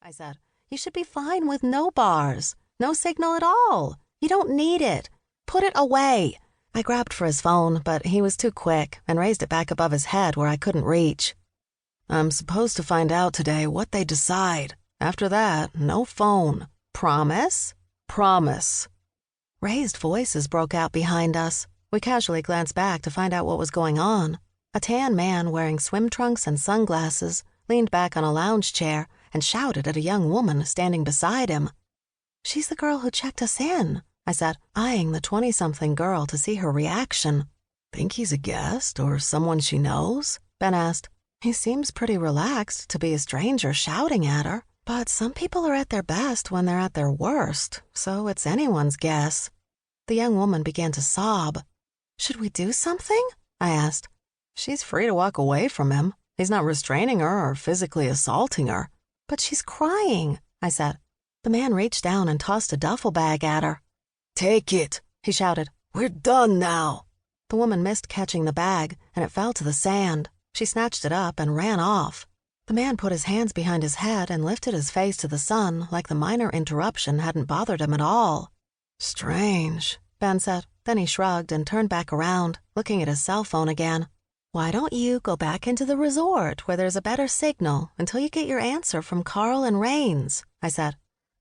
I said. "You should be fine with no bars. No signal at all. You don't need it. Put it away." I grabbed for his phone, but he was too quick and raised it back above his head where I couldn't reach. "I'm supposed to find out today what they decide. After that, no phone. Promise?" "Promise." Raised voices broke out behind us. We casually glanced back to find out what was going on. A tan man wearing swim trunks and sunglasses leaned back on a lounge chair and shouted at a young woman standing beside him. "She's the girl who checked us in," I said, eyeing the 20-something girl to see her reaction. "Think he's a guest or someone she knows?" Ben asked. "He seems pretty relaxed to be a stranger shouting at her, but some people are at their best when they're at their worst, so it's anyone's guess." The young woman began to sob. "Should we do something?" I asked. "She's free to walk away from him. He's not restraining her or physically assaulting her." "But she's crying," I said. The man reached down and tossed a duffel bag at her. "Take it," he shouted. "We're done now." The woman missed catching the bag, and it fell to the sand. She snatched it up and ran off. The man put his hands behind his head and lifted his face to the sun like the minor interruption hadn't bothered him at all. "Strange," Ben said. Then he shrugged and turned back around, looking at his cell phone again. "Why don't you go back into the resort where there's a better signal until you get your answer from Carl and Rains?" I said.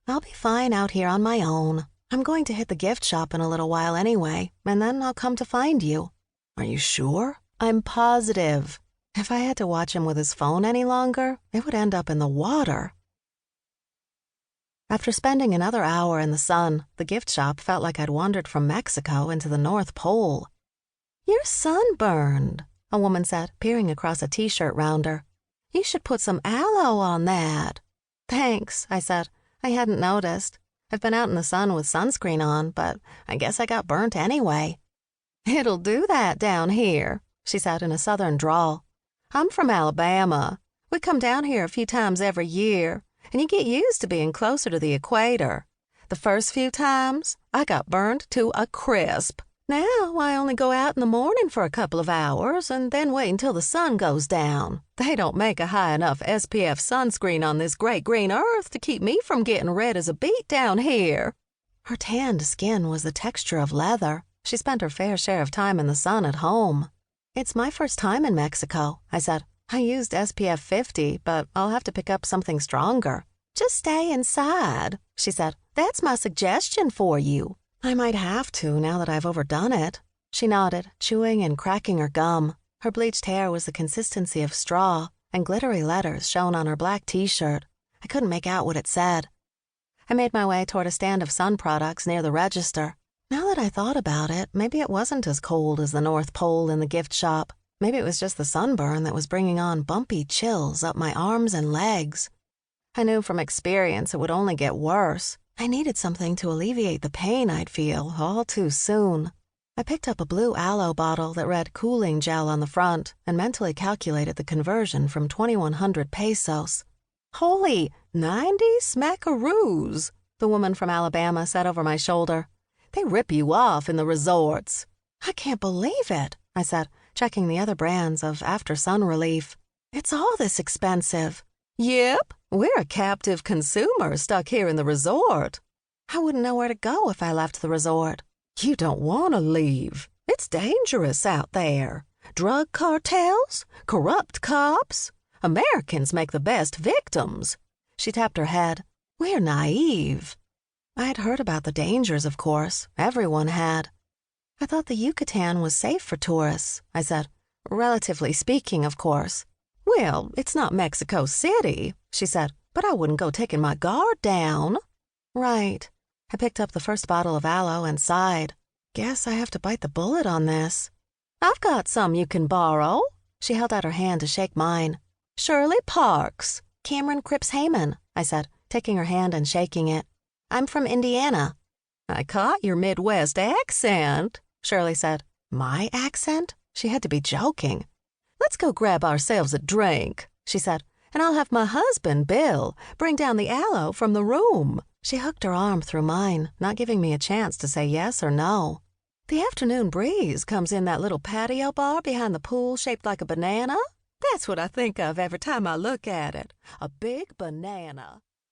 "I'll be fine out here on my own. I'm going to hit the gift shop in a little while anyway, and then I'll come to find you." "Are you sure?" "I'm positive. If I had to watch him with his phone any longer, it would end up in the water." After spending another hour in the sun, the gift shop felt like I'd wandered from Mexico into the North Pole. "You're sunburned," a woman said, peering across a t-shirt round her. "You should put some aloe on that." "Thanks," I said. I hadn't noticed. I've been out in the sun with sunscreen on, but I guess I got burnt anyway. "It'll do that down here," she said in a southern drawl. "I'm from Alabama. We come down here a few times every year, and you get used to being closer to the equator. The first few times, I got burned to a crisp. Now I only go out in the morning for a couple of hours and then wait until the sun goes down. They don't make a high enough SPF sunscreen on this great green earth to keep me from getting red as a beet down here." Her tanned skin was the texture of leather. She spent her fair share of time in the sun at home. "It's my first time in Mexico," I said. "I used SPF 50, but I'll have to pick up something stronger." "Just stay inside," she said. "That's my suggestion for you." "I might have to now that I've overdone it." She nodded, chewing and cracking her gum. Her bleached hair was the consistency of straw, and glittery letters shone on her black t-shirt. I couldn't make out what it said. I made my way toward a stand of sun products near the register. Now that I thought about it, maybe it wasn't as cold as the North Pole in the gift shop. Maybe it was just the sunburn that was bringing on bumpy chills up my arms and legs. I knew from experience it would only get worse. I needed something to alleviate the pain I'd feel all too soon. I picked up a blue aloe bottle that read cooling gel on the front and mentally calculated the conversion from 2,100 pesos. "Holy 90 smackaroos," the woman from Alabama said over my shoulder. "They rip you off in the resorts." "I can't believe it," I said, checking the other brands of after-sun relief. "It's all this expensive." "Yep, we're a captive consumer stuck here in the resort." "I wouldn't know where to go if I left the resort." "You don't want to leave. It's dangerous out there. Drug cartels, corrupt cops. Americans make the best victims." She tapped her head. "We're naive." I'd heard about the dangers, of course. Everyone had. "I thought the Yucatan was safe for tourists," I said. "Relatively speaking, of course." "Well, it's not Mexico City," she said, "but I wouldn't go taking my guard down." "Right." I picked up the first bottle of aloe and sighed. "Guess I have to bite the bullet on this." "I've got some you can borrow." She held out her hand to shake mine. "Shirley Parks." "Cameron Cripps Hayman," I said, taking her hand and shaking it. "I'm from Indiana." "I caught your Midwest accent," Shirley said. My accent? She had to be joking. "Let's go grab ourselves a drink," she said, "and I'll have my husband, Bill, bring down the aloe from the room." She hooked her arm through mine, not giving me a chance to say yes or no. "The afternoon breeze comes in that little patio bar behind the pool shaped like a banana. That's what I think of every time I look at it. A big banana."